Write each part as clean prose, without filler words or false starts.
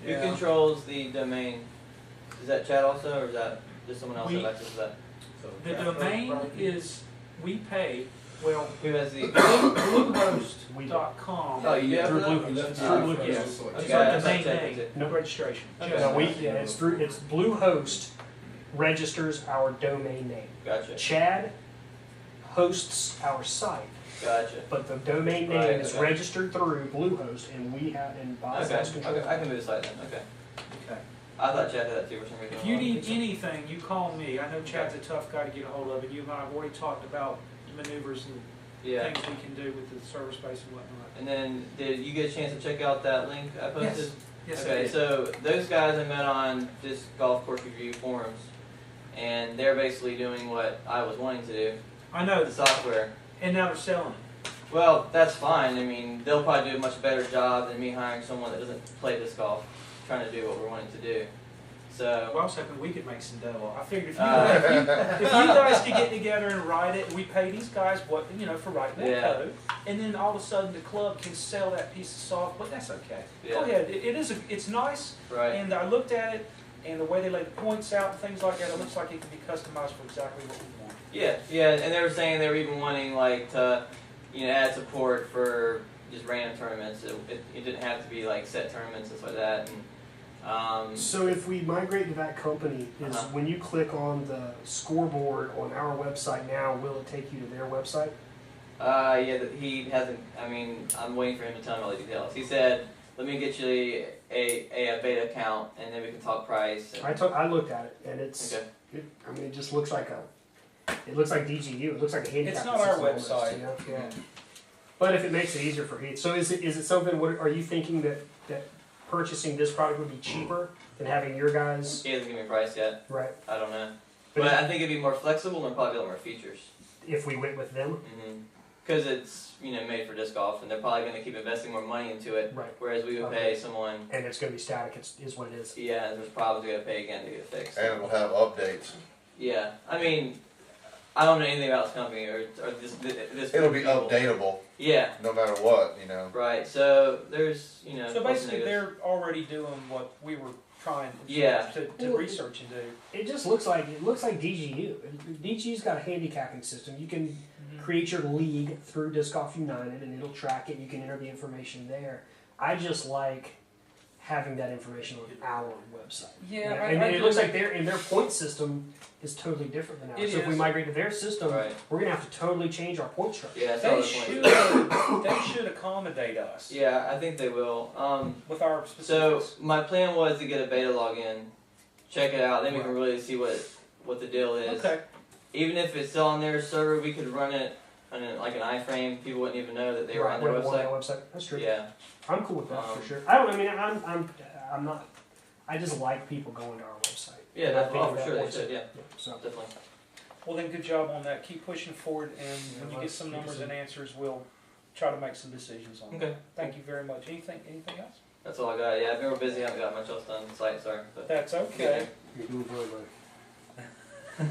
Who controls the domain? Is that Chad also, or is that just someone else have access to that? The domain is, we pay, well, Who has the? Bluehost.com. Oh, you do? Through Bluehost. It's through Bluehost. Okay, It's like that's domain what I name, checked. no registration. Okay. No, it's Bluehost registers our domain name. Gotcha. Chad hosts our site, Gotcha. but the domain name Right, is okay. registered through Bluehost, and we have Boss has control. Okay, I can move the site then. Okay. Okay. I thought Chad had that too for some reason. If you need anything, you call me. I know Chad's a tough guy to get a hold of, and you and I have already talked about maneuvers and things we can do with the server space and whatnot. And then, did you get a chance to check out that link I posted? Yes, I Okay, did. so those guys I met on this golf course review forums, and they're basically doing what I was wanting to do, I know, the software. and now they're selling it. Well, that's fine. I mean, they'll probably do a much better job than me hiring someone that doesn't play disc golf, trying to do what we're wanting to do. Well, I So, was hoping we could make some dough. I figured if you guys could get together and write it, we pay these guys what for writing that code, and then all of a sudden the club can sell that piece of software. But that's okay. Go ahead. It's nice, right. and I looked at it, and the way they lay the points out and things like that, it looks like it can be customized for exactly what we want. Yeah, and they were saying they were even wanting like to, add support for just random tournaments. It didn't have to be like set tournaments and stuff like that. And, So if we migrate to that company, is when you click on the scoreboard on our website now, will it take you to their website? He hasn't. I mean, I'm waiting for him to tell me all the details. He said, "Let me get you a beta account, and then we can talk price." And I looked at it, and it's. okay. I mean, it just looks like It looks like DGU. It looks like a handicap. It's not our system almost, website. you know? Yeah. But if it makes it easier for you, so is it something? What are you thinking that purchasing this product would be cheaper than having your guys? He hasn't given me a price yet. Right. I don't know, But but I think it'd be more flexible and probably a lot more features. If we went with them. Because it's made for disc golf, and they're probably going to keep investing more money into it. Right. Whereas we would pay someone. And it's going to be static. Is what it is. Yeah, there's probably going to pay again to get it fixed. And it will have updates. Yeah, I mean, I don't know anything about this company or this. It'll be people. updatable. Yeah. No matter what, Right. So there's So basically, they're already doing what we were trying to research and do. It just looks like DGU. DGU's got a handicapping system. You can create your league through Disc Golf United, and it'll track it. You can enter the information there. I just like having that information on our website. Yeah, and it looks like their point system is totally different than ours. So if we migrate to their system, we're gonna have to totally change our point structure. Yeah, they should accommodate us. Yeah, I think they will. With our specifics. So my plan was to get a beta login, check it out, then we can really see what the deal is. Okay. Even if it's still on their server, we could run it on like an iframe. People wouldn't even know that they were on their website. That's true. Yeah. I'm cool with that for sure. I'm not. I just like people going to our website. Yeah, for sure they should. Yeah. So definitely. Well, then, good job on that. Keep pushing forward, and when you get some numbers and answers, we'll try to make some decisions on Okay. that. Thank you very much. Anything else? That's all I got. Yeah, I've been real busy. I haven't got much else done on the site. Sorry. But that's okay. You're doing very well. Keep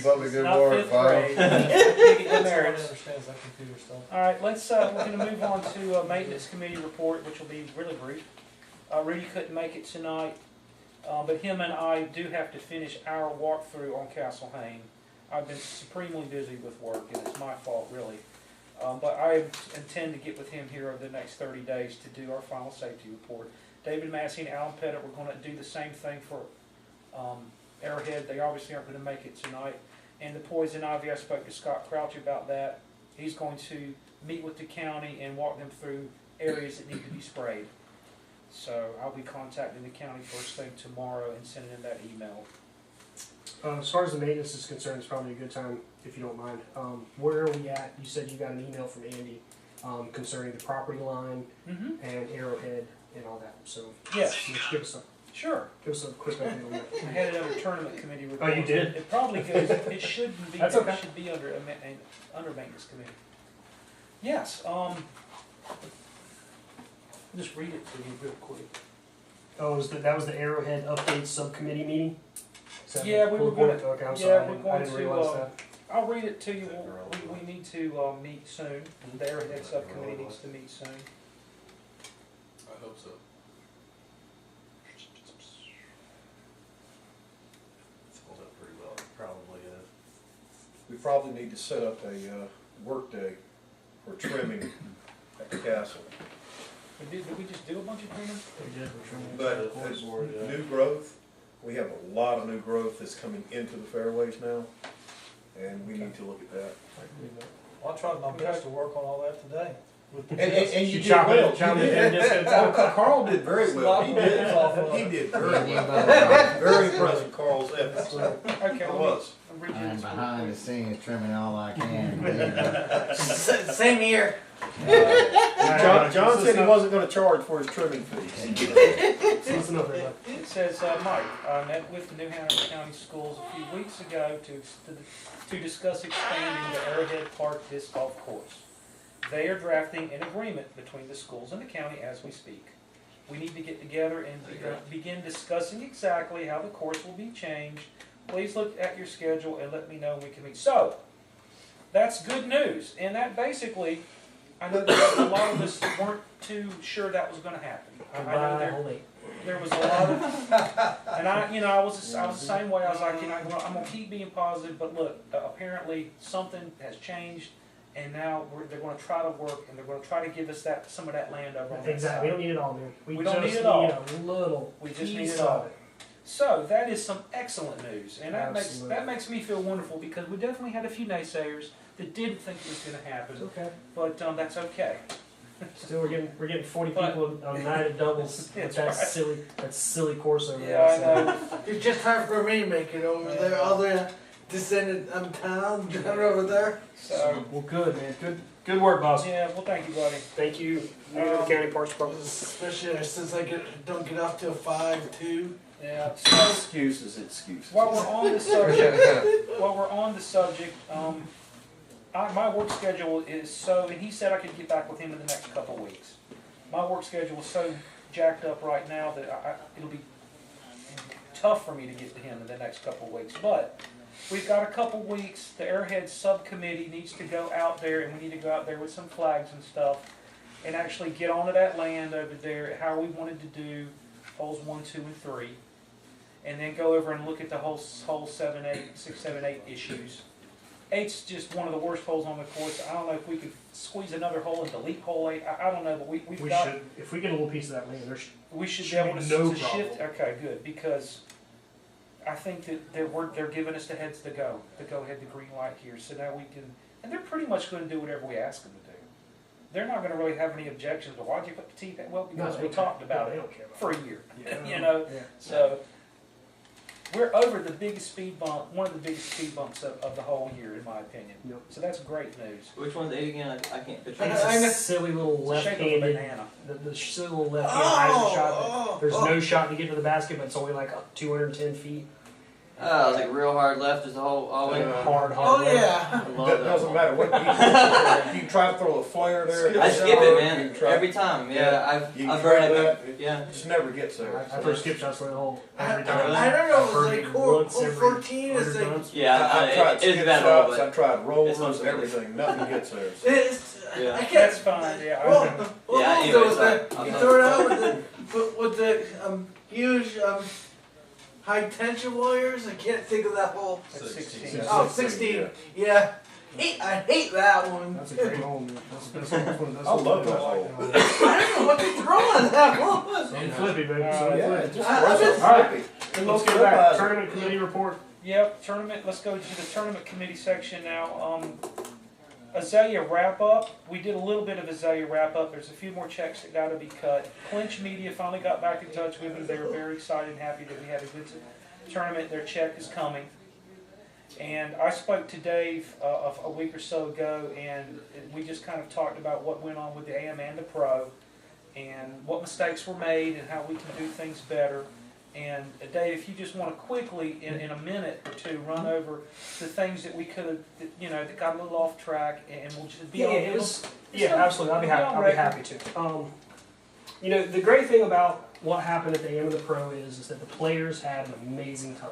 up the good Not work, fifth grade. All right, let's. We're going to move on to maintenance committee report, which will be really brief. Rudy couldn't make it tonight, but him and I do have to finish our walkthrough on Castle Hayne. I've been supremely busy with work, and it's my fault, really. But I intend to get with him here over the next 30 days to do our final safety report. David Massey and Alan Pettit, we're going to do the same thing for Arrowhead. They obviously aren't going to make it tonight. And the poison ivy, I spoke to Scott Crouch about that. He's going to meet with the county and walk them through areas that need to be sprayed. So I'll be contacting the county first thing tomorrow and sending them that email. As far as the maintenance is concerned, it's probably a good time, if you don't mind. Where are we at? You said you got an email from Andy concerning the property line and Arrowhead and all that. So yes, give us a Give us a quick update on that. I had it under tournament committee report. Oh, you did? It probably goes. It shouldn't be. That's okay. It should be under maintenance committee. Yes. I'll just read it to you real quick. Oh, that was the Arrowhead update subcommittee meeting? Yeah, we were going to. Okay, I'm sorry. Yeah, we're going I didn't realize that. I'll read it to you. We need to meet soon. The Arrowhead subcommittee needs to meet soon. I hope so. It's held up pretty well. Probably, we probably need to set up a work day for trimming at the castle. Did we just do a bunch of trimming? We did, we're trying to- But as new growth, we have a lot of new growth that's coming into the fairways now, and we need to look at that. I tried my best to work on all that today. And you did chop it- well. chop You it did. in distance. Oh, Carl did very well. He did. He did very well. Very impressed with Carl's efforts. Okay, I was. I'm reading I'm this. behind the scenes trimming all I can. Same here. John said he wasn't gonna charge for his trimming fees. Listen up, everybody. It says, Mike, I met with the New Hanover County Schools a few weeks ago to discuss expanding the Arrowhead Park Disc Golf Course. They are drafting an agreement between the schools and the county as we speak. We need to get together and begin discussing exactly how the course will be changed. Please look at your schedule and let me know when we can meet. So, that's good news. And that basically, I know that a lot of us weren't too sure that was going to happen. I know there was a lot of, and I was the same way. I was like, I'm going to keep being positive, but look, apparently something has changed, and now they're going to try to work, and they're going to try to give us some of that land over on that Exactly, we side. don't need it all, man. We don't need it all. a little We just need piece it all. of it. So that is some excellent news, and Absolutely. that makes me feel wonderful because we definitely had a few naysayers that didn't think it was going to happen, It's okay. but that's okay. Still, we're getting 40 But- people on night at doubles with That's that silly course over Yeah, I there. know. It's just hard for me to make it over there. All the descended town down over there. So Well, good, man. Good work, boss. yeah, well, thank you, buddy. Thank you, New York County Parks Department. Especially since I don't get off till 5-2. Yeah. So Excuses. while we're on the subject, my work schedule is so, and he said I could get back with him in the next couple of weeks. My work schedule is so jacked up right now that it'll be tough for me to get to him in the next couple of weeks. But we've got a couple of weeks. The Airhead subcommittee needs to go out there, and we need to go out there with some flags and stuff, and actually get onto that land over there, how we wanted to do holes 1, 2, and 3. And then go over and look at the whole 7, 8, 6, 7, 8 issues. 8's just one of the worst holes on the course. I don't know if we could squeeze another hole and delete hole 8. I don't know, but we should, if we get a little piece of that land, we should be should able be to, no to shift. Okay, good, because I think that they're giving us the heads to go ahead, the green light here. So now we can, and they're pretty much going to do whatever we ask them to do. They're not going to really have any objections. But why'd you put the tee back? Well, because we talked about it for a year. You know, so. We're over the biggest speed bump, one of the biggest speed bumps of the whole year, in my opinion. Yep. So that's great news. Which one's 8 again? I can't picture. It's it. a silly little It's the shape of a left-handed, banana. the silly little left-handed hyzer shot. There's no shot to get to the basket, but it's only like 210 feet. Oh, I was like real hard left is the whole all the way. Hard Oh left. yeah. I love That that doesn't one. matter what you can try to throw a flare there. I skip it, You man. can try- Every time. Yeah, You can I've try burned that. it. Yeah. It just never gets there. I throw skip shots for the hole every I time. don't know. It was I've like burned hole once every 14 is 100 like. times. Yeah, I've tried it's skip bad hole, shots, but I've tried rollers, supposed to be. everything, nothing gets there. It's, Yeah. I can't. That's fine. Yeah. Well, I know. well, Yeah, also anyway, with sorry. the, I'm you not- throw it out with the huge high tension wires. I can't think of that hole. That's 16. Oh, 16. Yeah. I hate that one. That's a great hole, man. That's the best one. That's I love that hole. I don't know what they throw on that one. Something flippy, baby. Yeah, Something Yeah, flippy. just I- throw I something All right. flippy. Let's get back. Tournament committee report. Yep, tournament. Let's go to the tournament committee section now. Azalea wrap up. We did a little bit of Azalea wrap up. There's a few more checks that got to be cut. Clinch Media finally got back in touch with me. They were very excited and happy that we had a good tournament. Their check is coming. And I spoke to Dave a week or so ago, and we just kind of talked about what went on with the AM and the Pro, and what mistakes were made, and how we can do things better. And Dave, if you just want to quickly, in a minute or two, run over the things that we could have, that got a little off track, and we'll just be Yeah, on. it was. it's Yeah, not- absolutely. I'll be happy. I'll be happy to. The great thing about what happened at the AM of the Pro is that the players had an amazing time.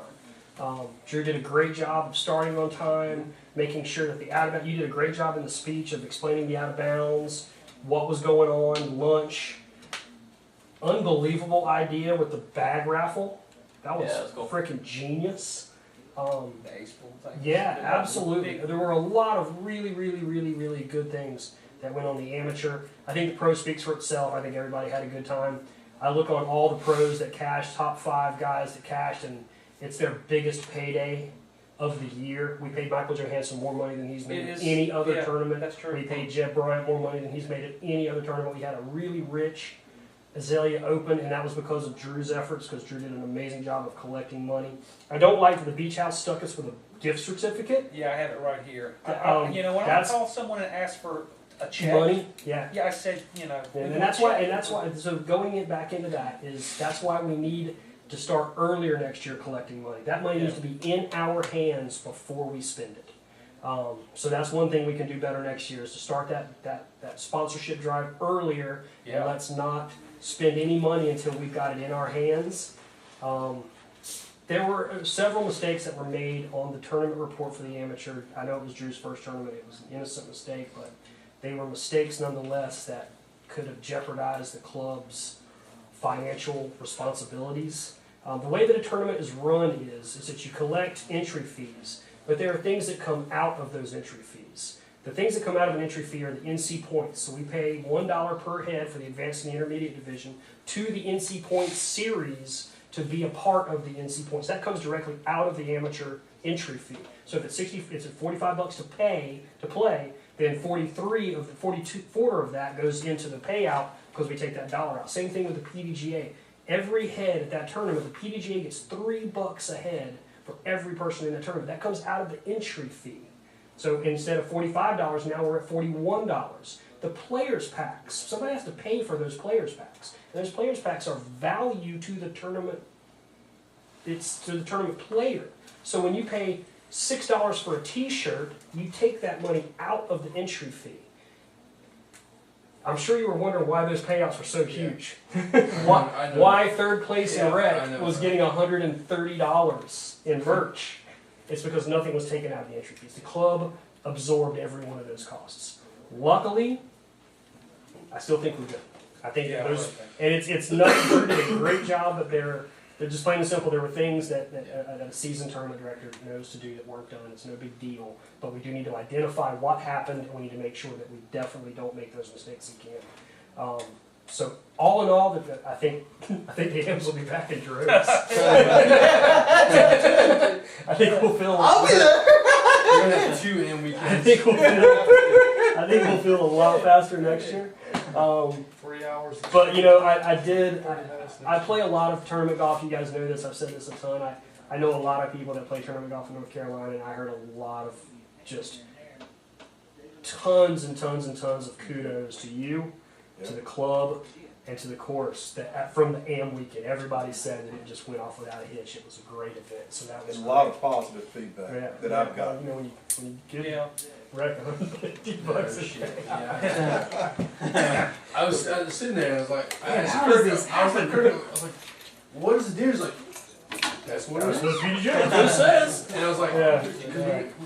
Drew did a great job of starting on time, making sure that the out of bounds. You did a great job in the speech of explaining the out of bounds, what was going on, lunch. unbelievable idea with the bag raffle. That was, Yeah, that was cool. freaking genius. The ace pool thing. Yeah, absolutely. There were a lot of really, really, really, really good things that went on the amateur. I think the pro speaks for itself. I think everybody had a good time. I look on all the pros that cashed, top 5 guys that cashed, and it's their biggest payday of the year. We paid Michael Johansson more money than he's made in any other tournament. That's true. We paid Jeb Bryant more money than he's made at any other tournament. We had a really rich Azalea Open, and that was because of Drew's efforts, because Drew did an amazing job of collecting money. I don't like that the Beach House stuck us with a gift certificate. Yeah, I have it right here. You know, when I That's- call someone and ask for a check, Money, yeah. yeah, I said, you know, And that's why, so going it back into that is, that's why we need to start earlier next year collecting money. That money needs to be in our hands before we spend it. So that's one thing we can do better next year, is to start that sponsorship drive earlier, and Yeah. let's not spend any money until we've got it in our hands. There were several mistakes that were made on the tournament report for the amateur. I know it was Drew's first tournament, it was an innocent mistake, but they were mistakes nonetheless that could have jeopardized the club's financial responsibilities. The way that a tournament is run is that you collect entry fees, but there are things that come out of those entry fees. The things that come out of an entry fee are the NC points. So we pay $1 per head for the advanced and the intermediate division to the NC points series to be a part of the NC points. That comes directly out of the amateur entry fee. So if it's it's at $45 to play, then 43 of the 42 of that goes into the payout because we take that dollar out. Same thing with the PDGA. Every head at that tournament, the PDGA gets $3 a head for every person in the tournament. That comes out of the entry fee. So instead of $45, now we're at $41. The players packs, somebody has to pay for those players packs. And those players packs are value to the tournament. It's to the tournament player. So when you pay $6 for a T-shirt, you take that money out of the entry fee. I'm sure you were wondering why those payouts were so huge. why third place in rec was getting $130 in merch. It's because nothing was taken out of the entry fees. The club absorbed every one of those costs. Luckily, I still think we're good. I think those, and it's not Drew did a great job, but they're just plain and simple. There were things that a seasoned tournament director knows to do that weren't done. It's no big deal, but we do need to identify what happened, and we need to make sure that we definitely don't make those mistakes again. So all in all, I think the Hams will be back in droves. I think we'll feel. I'll be there. We're gonna have 2 AM weekends. I think we'll feel a lot faster next year. 3 hours. But you know, I play a lot of tournament golf. You guys know this. I've said this a ton. I know a lot of people that play tournament golf in North Carolina, and I heard a lot of just tons and tons and tons of kudos to you, to the club, and to the course that from the AM weekend. Everybody said that it just went off without a hitch. It was a great event. So that was There's a lot of positive feedback that I've got. You know, when you give Rec $150 a day. Yeah. I was sitting there and I was like, I was like, what is the deal? He's like, that's what it is. That's what it says. And I was like,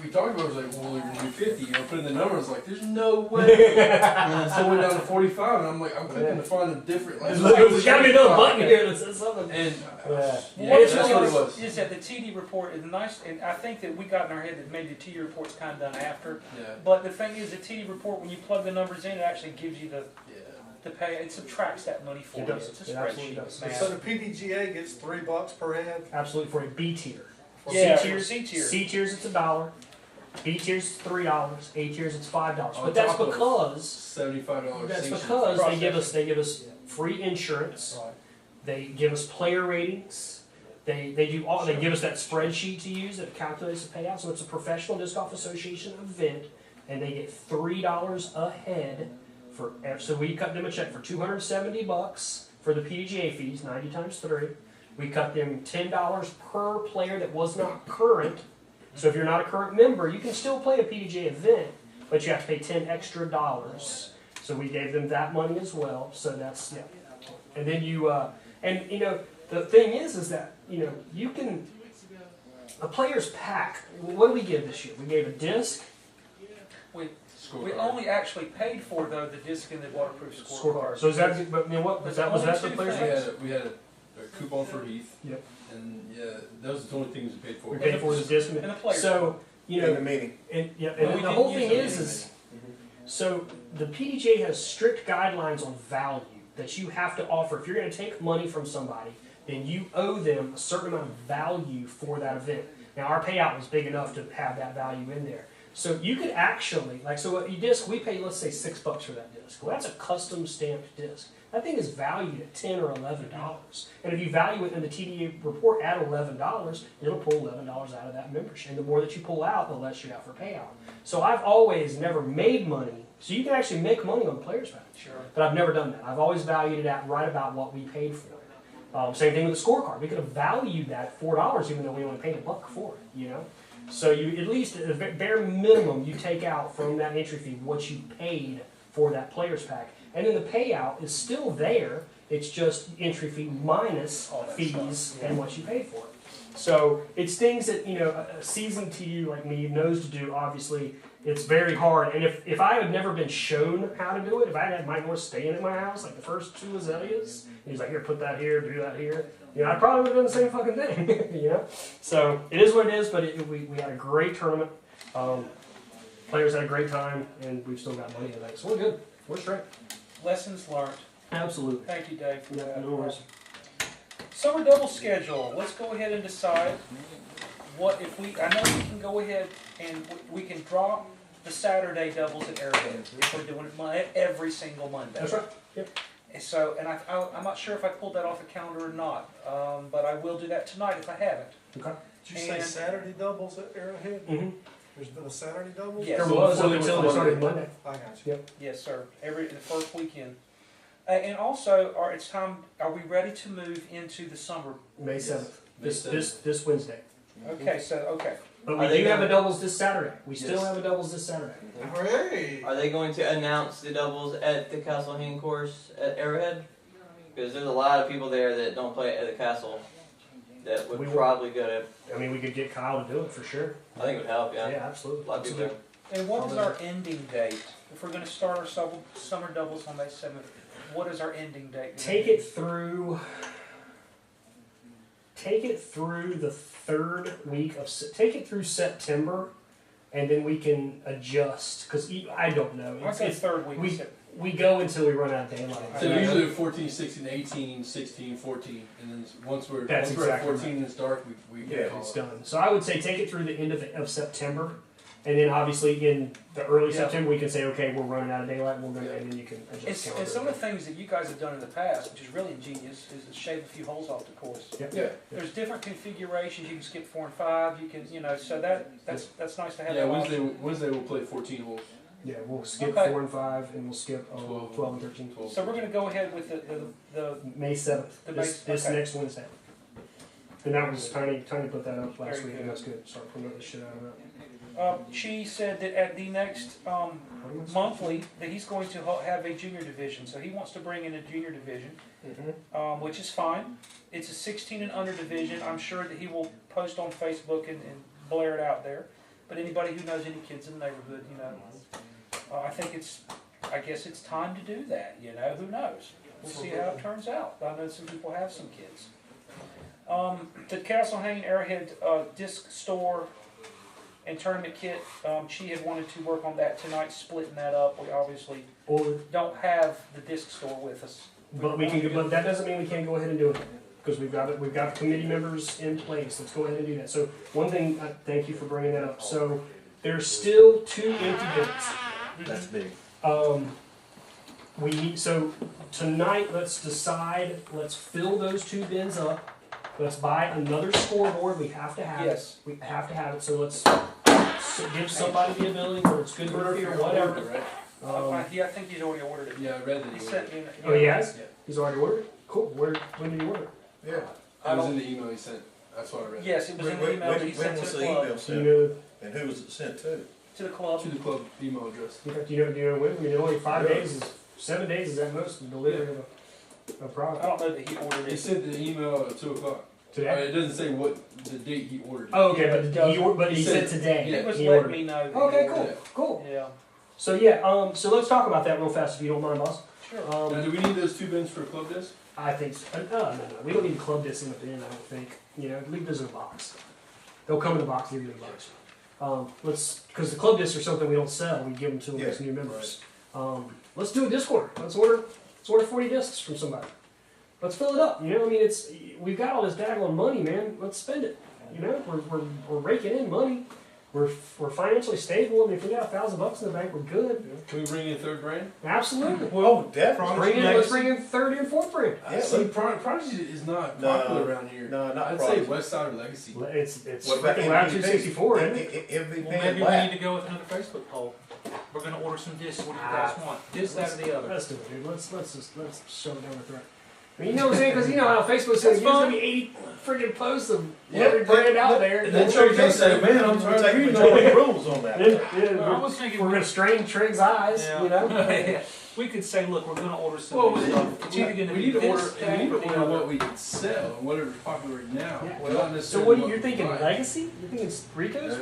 we talked about it. I was like, well, we're going to do 50. You know, put in the numbers. Like, there's no way. So I went down to 45, and I'm like, I'm clicking to find a different. Like, There's got to be another button here that says something. And that's what it was. Is that the TD report is nice, and I think that we got in our head that maybe the TD report's kind of done after. Yeah. But the thing is, the TD report, when you plug the numbers in, it actually gives you the pay. It subtracts that money for It you. does. It's a It absolutely spreadsheet. does. Man. So the PDGA gets $3 per head? Absolutely, for a B tier. Yeah, C tiers, C tier. C tiers it's $1. B tiers it's $3. A tiers it's $5. On But that's top of because $75. that's station because fee. they give us free insurance. They give us player ratings. They give us that spreadsheet to use that calculates the payout. So it's a professional disc golf association event, and they get $3 a head for. So we cut them a check for $270 for the PDGA fees, 90 times 3. We cut them $10 per player that was not current. So if you're not a current member, you can still play a PDGA event, but you have to pay $10 extra. So we gave them that money as well. So that's And then and you know, the thing is that you can a player's pack. What did we give this year? We gave a disc. scorecard. We only actually paid for though the disc and the waterproof scorecard. So is that, but what, was that the players' pack? We had a coupon for Heath. Yep. And yeah, those are the only things we paid for. We paid for the disc. And the players. So, you In the know, meeting. and, yeah, But and we the didn't whole thing use is, so the PDGA has strict guidelines on value that you have to offer. If you're going to take money from somebody, then you owe them a certain amount of value for that event. Now, our payout was big enough to have that value in there. So you could actually, like, so a disc, we pay, let's say, $6 for that disc. Well, that's a custom stamped disc. That thing is valued at $10 or $11. And if you value it in the TDA report at $11, it'll pull $11 out of that membership. And the more that you pull out, the less you have for payout. So I've always never made money. So you can actually make money on the players' pack. Sure. But I've never done that. I've always valued it at right about what we paid for it. Same thing with the scorecard. We could have valued that at $4 even though we only paid $1 for it, you know? So you, at least at the bare minimum, you take out from that entry fee what you paid for that players' pack. And then the payout is still there. It's just entry fee minus fees and what you paid for it. So it's things that, you know, a seasoned TU like me knows to do. Obviously, it's very hard. And if I had never been shown how to do it, if I had Mike Moore staying at my house, like the first two azaleas, and he's like, here, put that here, do that here, you know, I probably would have done the same fucking thing, you know? So it is what it is, but we had a great tournament. Players had a great time, and we've still got money in that. So we're good. We're straight. Lessons learned. Absolutely. Thank you, Dave, for that. No worries. Summer double schedule. Let's go ahead and decide what if we. I know we can go ahead and we can drop the Saturday doubles at Arrowhead if we're doing it every single Monday. That's right. Yep. And so, and I'm not sure if I pulled that off the calendar or not, but I will do that tonight if I haven't. Okay. Did you say Saturday doubles at Arrowhead? Mm-hmm. There's been a Saturday double? Yes. There was up until they started Monday. I got you. Yep. Yes, sir. The first weekend. And also, it's time. Are we ready to move into the summer? May 7th. May This Wednesday. Okay. So okay. But we do have a doubles this Saturday. We still have a doubles this Saturday. Hooray! Are they going to announce the doubles at the Castle Hang course at Arrowhead? Because there's a lot of people there that don't play at the Castle that would probably go to. I mean, we could get Kyle to do it for sure. I think it would help, yeah. Yeah, absolutely. A lot of people there. And what is our ending date? If we're going to start our summer doubles on May 7th, what is our ending date? Take it through the third week of take it through September, and then we can adjust because I don't know. I say third week. We go until we run out of daylight. So usually 14, 16, 18, 16, 14, and then once we're at 14 and it's dark, we it's done. So I would say take it through the end of September, and then obviously in the early September we can say, okay, we're running out of daylight, and then you can adjust. And some of the things that you guys have done in the past, which is really ingenious, is to shave a few holes off the course. Yep. Yeah. There's different configurations. You can skip 4 and 5. You can, so that's nice to have. Yeah, Wednesday we'll play 14 holes. Yeah, we'll skip 4 and 5, and we'll skip 12 and 13. So we're going to go ahead with the May 7th. This next Wednesday. And that was Tiny put that up last week, and that's good. Start promoting the shit out of that. She said that at the next monthly that he's going to have a junior division. So he wants to bring in a junior division, which is fine. It's a 16 and under division. I'm sure that he will post on Facebook and blare it out there. But anybody who knows any kids in the neighborhood, I guess it's time to do that. Who knows? We'll see how it turns out. I know some people have some kids. The Castle Hang Arrowhead disc store and tournament kit, she had wanted to work on that tonight, splitting that up. We obviously don't have the disc store with us. But we can. But that doesn't mean we can't go ahead and do it because we've got the committee members in place. Let's go ahead and do that. So one thing, thank you for bringing that up. So there's still 2 empty bins. That's big. So tonight, let's decide. Let's fill those 2 bins up. Let's buy another scoreboard. We have to have it. We have to have it. So let's give somebody the ability, whether it's good or whatever. I think he's already ordered it. Yeah, I read that He sent me. Oh, he has? Yeah. He's already ordered it? Cool. When did he order it? Yeah. It was in the email he sent. That's what I read. Yes, it was in the email that he sent to the club. And who was it sent to? To the club. To the club email address. In fact, do you know when? I mean, only 5 days 7 days is at most the delivery of a product. I don't know that he ordered He it. sent the email at 2 o'clock. Today? It doesn't say what the date he ordered. Oh, okay, but he said today. Yeah. He was he letting ordered. me know. That Okay, he cool, ordered it. cool. Yeah. So yeah, so let's talk about that real fast if you don't mind, boss. Now, Um, do we need those 2 bins for a club disc? I think so. No. We don't need club discs in the bin, I don't think. You know, leave those in a box. They'll come in a box, leave them in a box. Because the club discs are something we don't sell, we give them to them as new members. Let's do a disc order. Let's order 40 discs from somebody. Let's fill it up. You know, I mean, we've got all this daggone money, man. Let's spend it. You know, we're raking in money. We're financially stable. I mean, if we got $1,000 in the bank, we're good. Can we bring in a 3rd brand? Absolutely. Oh, definitely. Let's bring in 3rd and 4th brand. Yeah, See, Prodigy is not popular around here. No, not I'd Prodigy. say West Side or Legacy. It's What about freaking Route MVP? 264, isn't it? MVP Well, and maybe we black. need to go with another Facebook poll. We're gonna order some discs. What do you guys want? This, that, or the other? Let's do it, dude. Let's shove it down the throat. I mean, you know what I'm saying? Because you know how Facebook's there's gonna be 80 friggin' posts of every brand out there. And then Trey's gonna say, man, I'm We're tired of taking reading all the rules on that. I was thinking we're gonna strain Trig's eyes, Yeah. you know? we could say, look, we're gonna order some Well, new stuff. It's either gonna we be need to order, this, and we need to that, or the order other. what we can sell, whatever's popular right now. Yeah. Well, not So necessarily what what you're we thinking? buy. Legacy? You're thinking Rico's?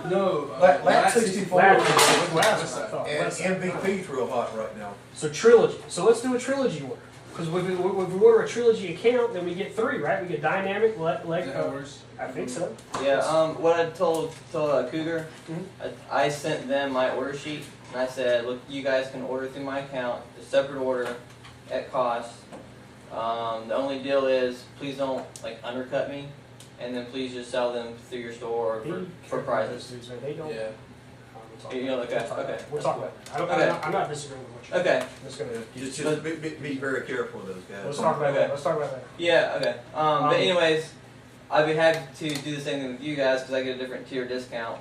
No, Lat 64 Lab- West Lab- Side. oh, and West Side. MVP's real hot right now. So trilogy. So let's do a trilogy order. Because if we order a trilogy account, then we get 3, right? We get dynamic, Is that how it works? I think so. Yeah, what I told Cougar, Mhm. I sent them my order sheet, and I said, look, you guys can order through my account, a separate order, at cost. The only deal is, please don't like undercut me, and then please just sell them through your store or for prizes. They don't. Yeah. You know, okay, okay. We'll talk about that. Okay. I'm not disagreeing with what you're Okay. Just gonna. Just be very careful of those guys. Let's talk about Okay. that. Let's talk about that. Yeah, okay. But anyways, I'd be happy to do the same thing with you guys because I get a different tier discount.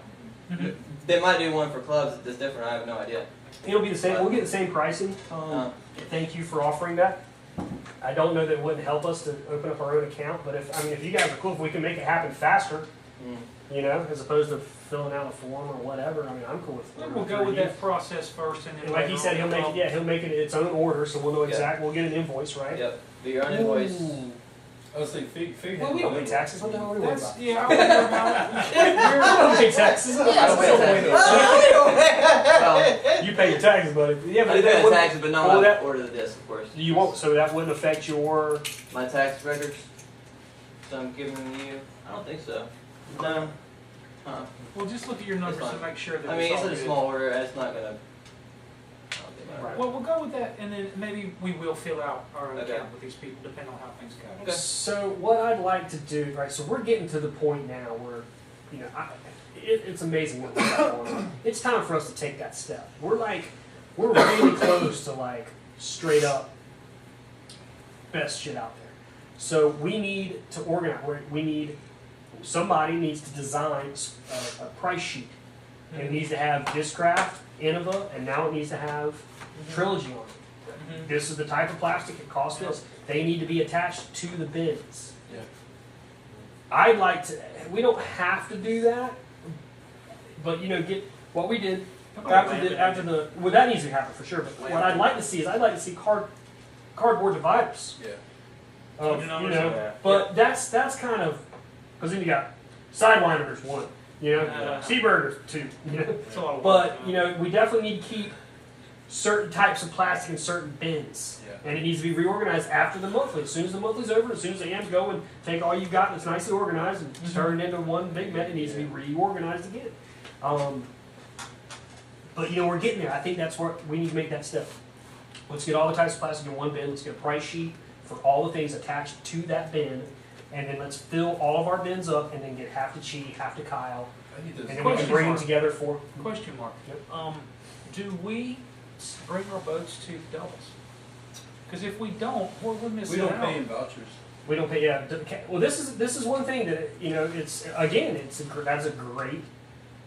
Mhm. They might do one for clubs that's different. I have no idea. It'll be the same. We'll get the same pricing. Thank you for offering that. I don't know that it wouldn't help us to open up our own account, but if you guys are cool, if we can make it happen faster, you know, as opposed to filling out a form or whatever. I mean, I'm cool with it. We'll go with that process first, and then And like he said, he'll make it its own order, so we'll know exact. We'll get an invoice, right? Yep. But your own invoice. Ooh. I was thinking, Fig. Well, we don't pay taxes. What the hell are we worried about? Yeah, I wonder about We don't pay taxes. I don't pay taxes. Well, You pay your taxes, buddy. Yeah, I but do that pay wouldn't- taxes, but not well, when I that- order the disc, of course. You won't, so that wouldn't affect your. My tax records. So I'm giving you. I don't think so. No. Well, just look at your numbers It's and fine. make sure that I mean, it's it's all a good. small order. It's not gonna. I don't think Right. right. Well, we'll go with that, and then maybe we will fill out our own Okay. account with these people, depending on how things go. Okay. So what I'd like to do, right? So we're getting to the point now where, you know, it's amazing what we got going on. It's time for us to take that step. We're really close to like straight up best shit out there. So we need to organize. Somebody needs to design a price sheet, and it needs to have Discraft, Innova, and now it needs to have Trilogy on it. This is the type of plastic, it costs this. They need to be attached to the bins. Yeah. I'd like to, we don't have to do that, but you know, get what we did after the, well, that needs to happen for sure, but what I'd like to see is, I'd like to see cardboard dividers. Yeah. Of, You you know, know, but that's kind of, because then you got Sidewinders 1, you know, Seaburgers 2, you know. It's a lot of work. But, you know, we definitely need to keep certain types of plastic in certain bins. Yeah. And it needs to be reorganized after the monthly. As soon as the monthly's over, as soon as the AMs go and take all you've got that's nicely organized and turn it into one big bin, it needs to be reorganized again. But, you know, we're getting there. I think that's where we need to make that step. Let's get all the types of plastic in one bin. Let's get a price sheet for all the things attached to that bin. And then let's fill all of our bins up and then get half to Chi, half to Kyle. I need And those. then we can bring them together for. Question mark. Yep. Do we bring our boats to doubles? Because if we don't, we're missing We out. don't pay in vouchers. We don't pay. Yeah. Well, this is one thing that, you know, it's again, that's a great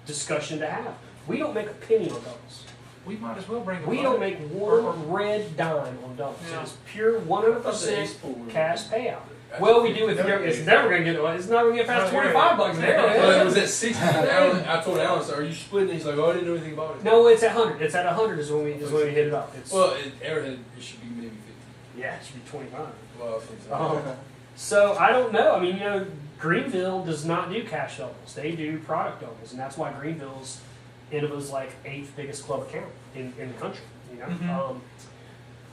discussion to have. We don't make a penny on doubles. We might as well bring a We boat. don't make one red dime on doubles. Yeah. It's pure I thought the 100% Ace Pool were- cash payout. Well, we do if it's never going to get. It's not going to get past $25 an Well, it hour. was at 60. Alan, I told Alan, so are you splitting? He's like, oh, I didn't know anything about it. No, it's at 100. It's at 100 is when we hit it up. It's, Well, Arrowhead, it should be maybe 50. yeah, it should be 25. Well, I think so. So I don't know. I mean, you know, Greenville does not do cash doubles. They do product doubles, and that's why Greenville's Innova's like 8th biggest club account in the country. You know, Mhm.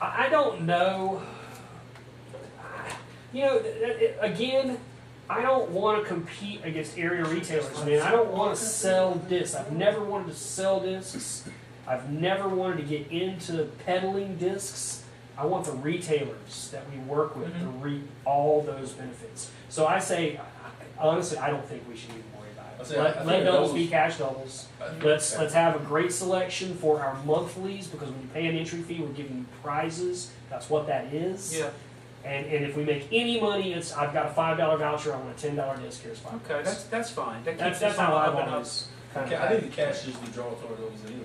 I don't know. You know, again, I don't want to compete against area retailers, man. I don't want to sell discs. I've never wanted to sell discs. I've never wanted to get into peddling discs. I want the retailers that we work with to reap all those benefits. So I say, honestly, I don't think we should even worry about it. Let doubles be cash doubles. Let's have a great selection for our monthlies, because when you pay an entry fee, we're giving you prizes. That's what that is. Yeah. And if we make any money, it's I've got a $5 voucher. I want a $10 disc. Here's $5. Okay, that's fine. That That's keeps us how on I've up and up. always kind I of. think the cash is the draw toward those anyway.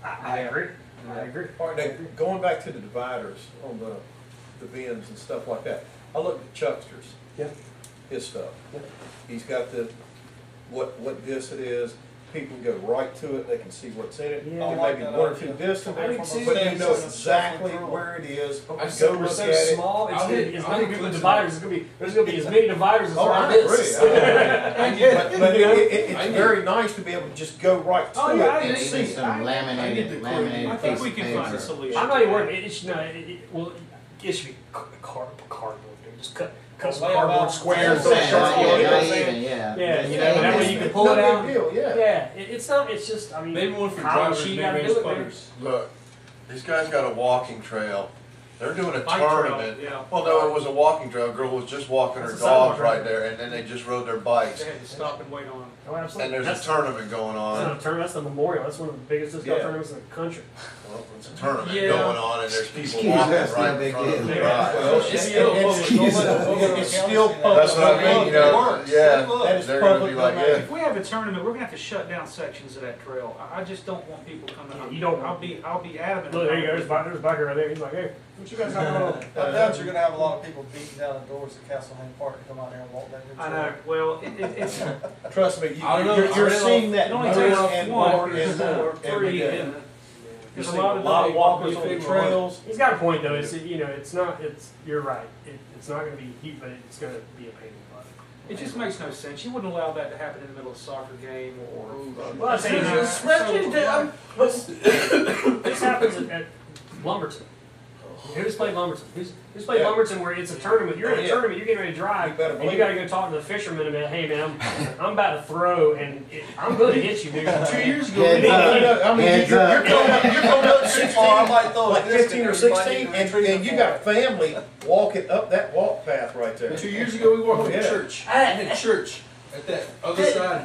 I agree. I agree. All right, now, going back to the dividers on the bins and stuff like that, I looked at Chuckster's. Yeah. His stuff. Yeah. He's got what disc it is. People can go right to it. They can see what's in it. Yeah. There I may like be that one or two idea. discs in I there, do but too. you know Stands exactly and where it is. I Go We're look so at it. small. It's I'll gonna, hit- it's I'll not hit gonna be clicks with in dividers. There's gonna be as many dividers as Oh, there I are agree. discs. But it's I get very nice to be able to just go right to Oh, yeah, I it and And see even it. some I get laminated, the laminated I piece think of we can find a paper. solution. I'm not even worried. It should it should be cardboard. Dude. Just cut some Lay 'em cardboard out. squares. That's what I'm saying, Yeah, not yeah, even, yeah. Yeah, Just you know, make that way it- you can pull No it out. big deal, yeah. Yeah, it's not. It's just. I mean, Maybe one for how drivers, she maybe gotta range do it, man. putters. Look, these guys got a walking trail. They're doing a Bike trail, tournament. yeah. Well, no, it was a walking trail. A girl was just walking her That's a sidewalk dogs right there, and then they just rode their bikes. They had to stop and wait on. Oh, absolutely. And there's That's a tournament going That's not on. a tournament. That's the memorial. That's one of the biggest disc golf Yeah. tournaments in the country. Well, it's a tournament Yeah. going on, and there's people Excuse walking us, right no in big front of deal. the Yeah. drive. Well, It's it's still public. still public. That's what I mean, you know, yeah. That is They're gonna public be like, domain. yeah. If we have a tournament, we're gonna have to shut down sections of that trail. I just don't want people coming up. You don't- I'll be adamant. Look, there you go. about There's Biker right there. He's like, hey, what you guys got going on? I doubt you're gonna have a lot of people beating down the doors at Castleham Park to come out here and walk that new I trail. know. Well, it's Trust me, I don't know. you're I don't seeing know. that it only more takes and one, more and more every three. day. And You're there's a seeing lot of walkers on the trails. He's got a point though. It's you know, it's not. It's you're right. It's not going to be heat, but it's going to be a pain in the butt. it just makes no sense. You wouldn't allow that to happen in the middle of a soccer game or. Well, I'm saying Especially this happens at Lumberton. Who's played Lumberton? Who's played Yeah. Lumberton where it's a tournament? You're in a Yeah. tournament. You're getting ready to drive, You better and you believe got to go talk to the fisherman about, hey man, I'm about to throw, and I'm going to hit you, dude. 2 years ago, Heads up. I mean, Heads you're up. going up 16, I might throw a like disc 15 in or there, you might 16, need to and retrieve you the got a ball. family walking up that walk path right there. 2 years ago, we walked Yeah. to church. I- In a church at that other I side.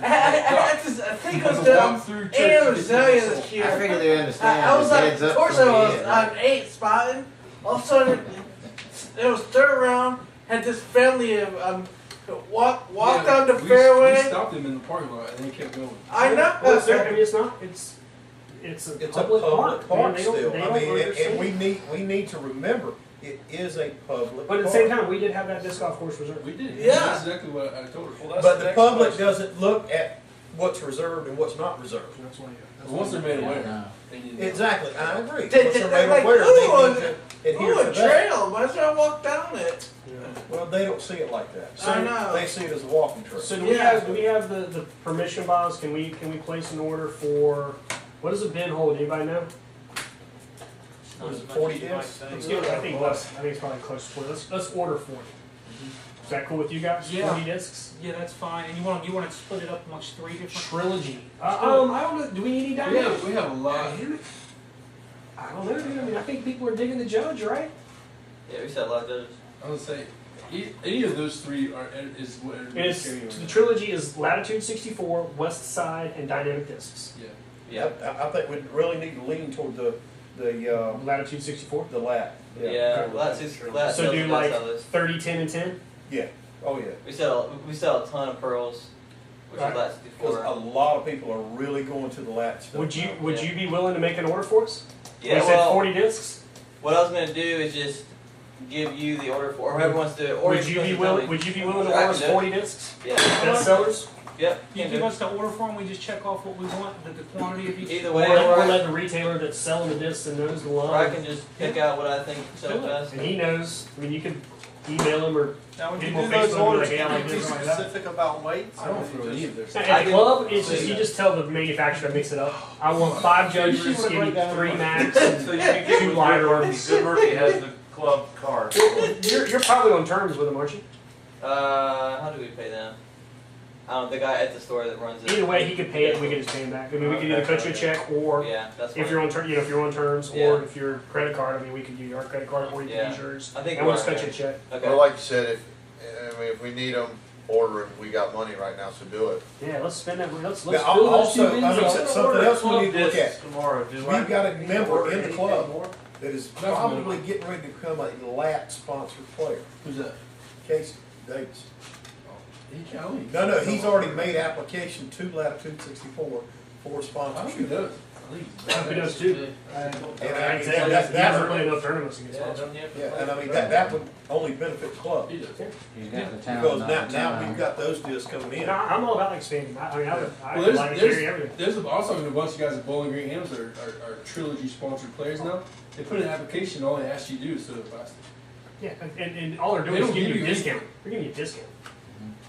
think I it was walk through church. Anna to was get to telling the this soul. kid. I figure they understand. I was the like, heads of up course from I the was. end. I'm 8 spotting. All of a sudden, it was third round. Had this family of walked Yeah, down the we fairway. stopped him in the parking lot, and they kept going. I know. Well, it's there. I mean, it's not. It's a It's a public public park. park Man, they don't- still. they I don't mean, and understand. we need to remember, it is a public But at the park. same time, we did have that disc golf course reserved. We did. Yeah. That's exactly what I told her. Well, that's But the the next public question. doesn't look at what's reserved and what's not reserved. That's why. Once they're made aware, No. they need to know. Exactly, I agree. They- Once they're they're made like, aware, "Ooh, they need to adhere Ooh, to a that. trail. Why should I walk down it? Well, they don't see it like that. I know. They see it as a walking trail. So do Yeah. we have the permission, Boz? Can we place an order for what does a bin hold? Anybody know? What is it, 40 discs? Let's get, I think less. I think it's probably close to 40. Let's order 40. Is that cool with you guys? Yeah. 40 discs. Yeah, that's fine. And you want to split it up amongst 3 different. Trilogy. I don't know. Do we need any dynamic? We have a lot. I don't know, dude. I mean, I think people are digging the judge, right? Yeah, we said a lot of those. I would say any of those three is what And it's, the trilogy is Latitude 64, West Side, and Dynamic Discs. Yeah. Yeah. I think we really need to lean toward the Latitude 64. lat. Yeah. Okay. Last So do like list. 30, 10, and 10? Oh, yeah. We sell a ton of pearls, which Right. is last Because a 64. lot of people are really going to the lat stuff. Would you now. would Yeah. you be willing to make an order for us? Yeah, We said well, 40 discs. what I was gonna do is just give you the order for, or whoever wants to do it. Or Would you be willing? Would you be willing to I order us can do it. 40 discs? Yeah. Best sellers. Yep. You can give do it. us the order form, we just check off what we want, the quantity of each. Either Or, way, or or let the retailer that's selling the discs and knows the I line. can just pick out what I think sells best. And he knows. I mean, you could email them or Now, when you Get more do those Facebook, orders, like, yeah, can like you be this, like that. specific about weights? I don't or feel you any just- of at the I club, it's just you just tell the manufacturer to mix it up. I want 5 judges, You should give me break down 3 the- max, So and you can get 2 with wide Good Murphy. arms. Good Murphy has the club card. You're probably on terms with them, aren't you? How do we pay them? The guy at the store that runs it. Either way, he could pay it, and we could just pay him back. I mean, we could either cut you a check, or Yeah, that's if fine. you're on if you're on terms, Yeah. or if you're credit card. I mean, we could use our credit card, or you Yeah. can use yours. I think And we'll we're just cut on you a check. Okay. Well, like you said, if we need them, order them, we got money right now, so do it. Yeah, let's spend that. Let's Now, fill those also, 2 I bins mean, up. something else we need to look at. Tomorrow, do We've got a member in the club More? that is probably getting ready to become a lat sponsored player. Who's that? Casey Davis. He county. No, he's already made application to Latitude 64 for I think he sponsorship. does. He does too. And I'd say that he hasn't played would, enough tournaments to get sponsored. and I mean, that would only benefit the club. He does. He's got the town. Because now we've got those deals coming in. No, I'm all about expanding. I mean, I Well, would like to carry everything. I was talking to a bunch of guys at Bowling Green Hams that are Trilogy sponsored players now. They put in an application, all they ask you to do is fill out plastic. Yeah, and all they're They doing is don't giving give you a you discount. They're giving you a discount.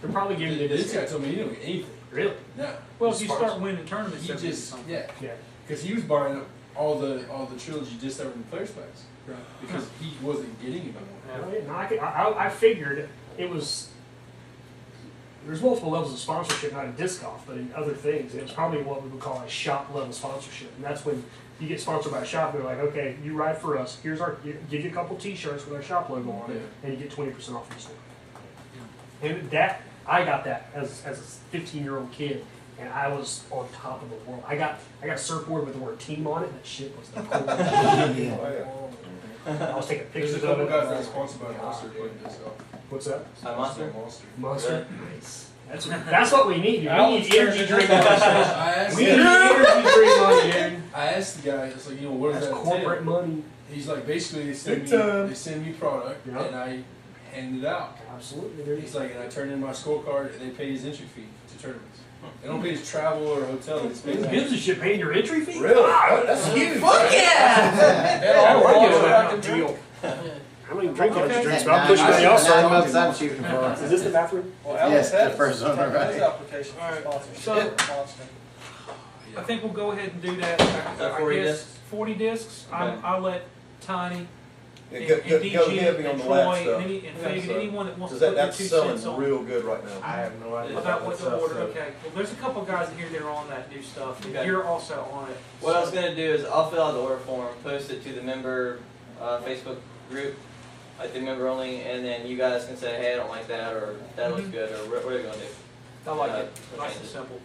They're probably giving you a This guy discount. told me he don't get anything. Really? No. Well, He's if you sponsored. start winning tournaments, He every just, something. yeah. Yeah. Because he was buying up all the Trilogy discs that were in the players packs. Right. Because he wasn't getting it anymore. Oh, yeah. No, I figured it was. There's multiple levels of sponsorship, not in disc golf, but in other things. It was probably what we would call a shop level sponsorship, and that's when you get sponsored by a shop. They're like, okay, you ride for us. Here's our give you a couple T-shirts with our shop logo on it, and you get 20% off your store. And that I got that as a 15-year-old kid, and I was on top of the world. I got a surfboard with the word team on it. That shit was the coolest. I was taking There's a pictures of couple it. guys that are sponsored by Monster playing disc golf. What's that? Monster? Monster. Nice. That's what we need. We Alan's need energy turning drink it money. I asked, We need energy drink money, dude. I asked the guy, it's like, what does That's that corporate entail? money. He's like, basically Big time. they send me product Yeah. and I hand it out. Absolutely, dude. He's like, and I turn in my scorecard and they pay his entry fee to tournaments. They don't pay his travel or hotel, it's Who paid. gives a shit paying your entry fee? Really? That's huge. Fuck yeah! Yeah, I all get that that deal. I'm not even drinking Okay. energy drinks, That but I'm pushing my y'all 9 months starting. I'm shooting for. Is this the bathroom? Well, Alan Yes, said the first one, taking right. his application All for right. sponsorship. So- Monster. I think we'll go ahead and do that. So 40 I guess discs? 40 discs. Okay. I'll let Tiny Yeah, and, go DG heavy on and the Troy lat and, stuff. and Fig and anyone that wants Because to put their that's 2 selling cents on real good right now. I have no idea. about what What's the up, order. so- Okay. Well, there's a couple guys in here that are on that new stuff. Okay. You're also on it. What I was gonna do is I'll fill out the order form, post it to the member Facebook group, like the member only, and then you guys can say, hey, I don't like that, or that looks good, or what are you gonna do? I like Uh, it. we'll Nice change and it. simple.